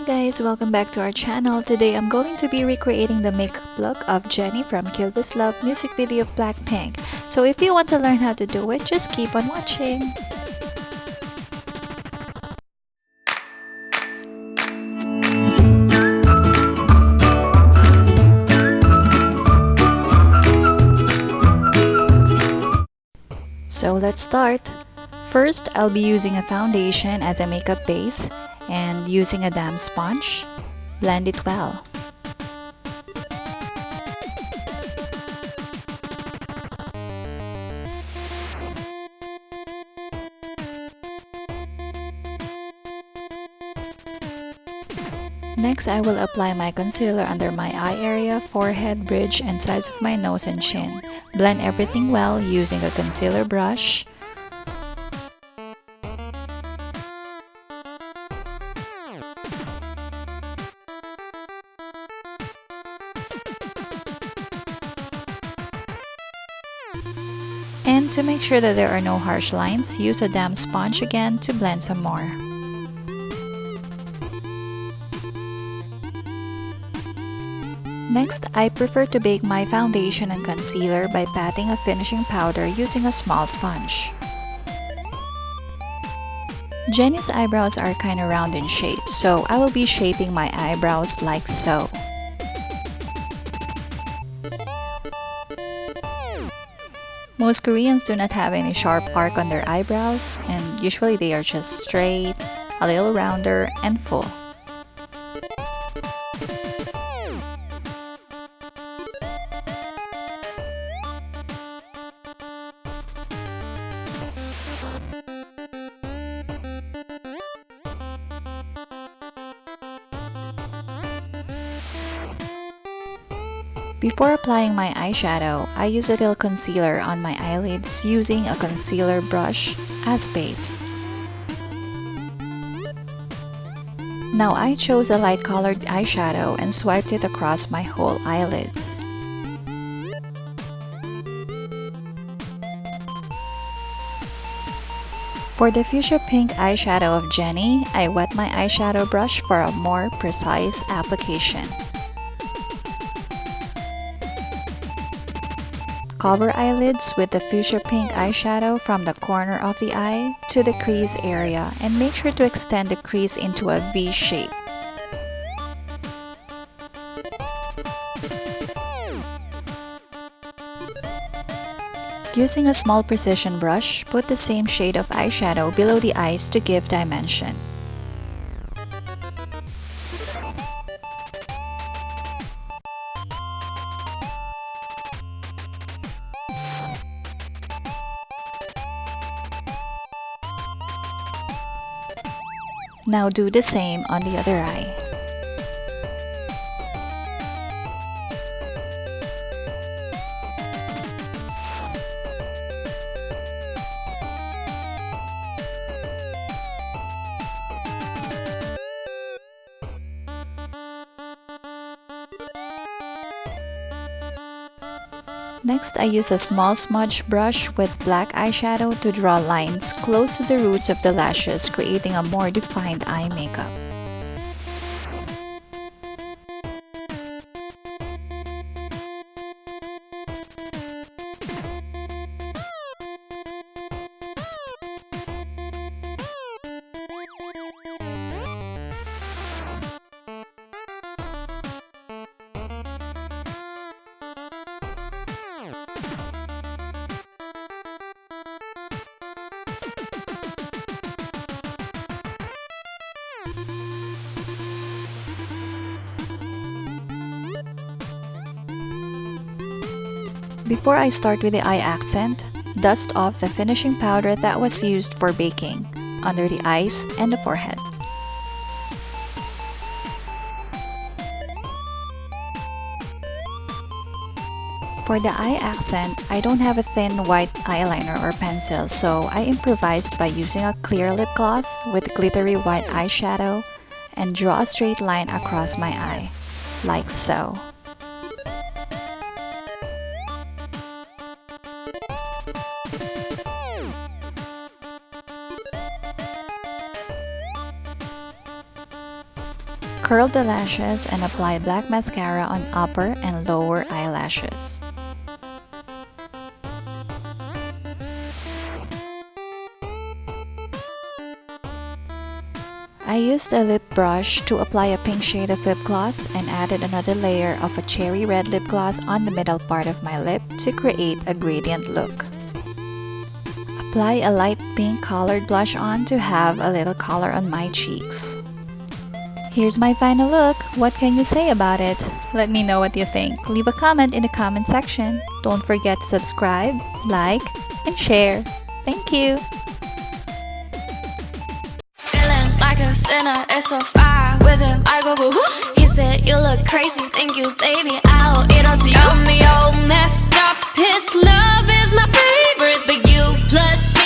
guys, welcome back to our channel. Today I'm going to be recreating the makeup look of Jennie from Kill This Love music video of BLACKPINK. So if you want to learn how to do it, just keep on watching. So let's start. First, I'll be using a foundation as a makeup base and using a damp sponge. Blend it well. Next, I will apply my concealer under my eye area, forehead, bridge, and sides of my nose and chin. Blend everything well using a concealer brush. And to make sure that there are no harsh lines, use a damp sponge again to blend some more. Next, I prefer to bake my foundation and concealer by patting a finishing powder using a small sponge. Jennie's eyebrows are kinda round in shape, so I will be shaping my eyebrows like so. Most Koreans do not have any sharp arc on their eyebrows, and usually they are just straight, a little rounder, and full. Before applying my eyeshadow, I use a little concealer on my eyelids using a concealer brush as base. Now I chose a light colored eyeshadow and swiped it across my whole eyelids. For the fuchsia pink eyeshadow of Jennie, I wet my eyeshadow brush for a more precise application. Cover eyelids with the fuchsia pink eyeshadow from the corner of the eye to the crease area and make sure to extend the crease into a V shape. Using a small precision brush, put the same shade of eyeshadow below the eyes to give dimension. Now do the same on the other eye. Next, I use a small smudge brush with black eyeshadow to draw lines close to the roots of the lashes, creating a more defined eye makeup. Before I start with the eye accent, dust off the finishing powder that was used for baking, under the eyes and the forehead. For the eye accent, I don't have a thin white eyeliner or pencil, so I improvised by using a clear lip gloss with glittery white eyeshadow and draw a straight line across my eye, like so. Curl the lashes and apply black mascara on upper and lower eyelashes. I used a lip brush to apply a pink shade of lip gloss and added another layer of a cherry red lip gloss on the middle part of my lip to create a gradient look. Apply a light pink colored blush on to have a little color on my cheeks. Here's my final look. What can you say about it? Let me know what you think. Leave a comment in the comment section. Don't forget to subscribe, like, and share. Thank you! Feeling like a sinner, it's so fire with him. I go boo. He said you look crazy, thank you, baby. I'll eat up to you. Got me all messed up. His love is my favorite, but you plus me.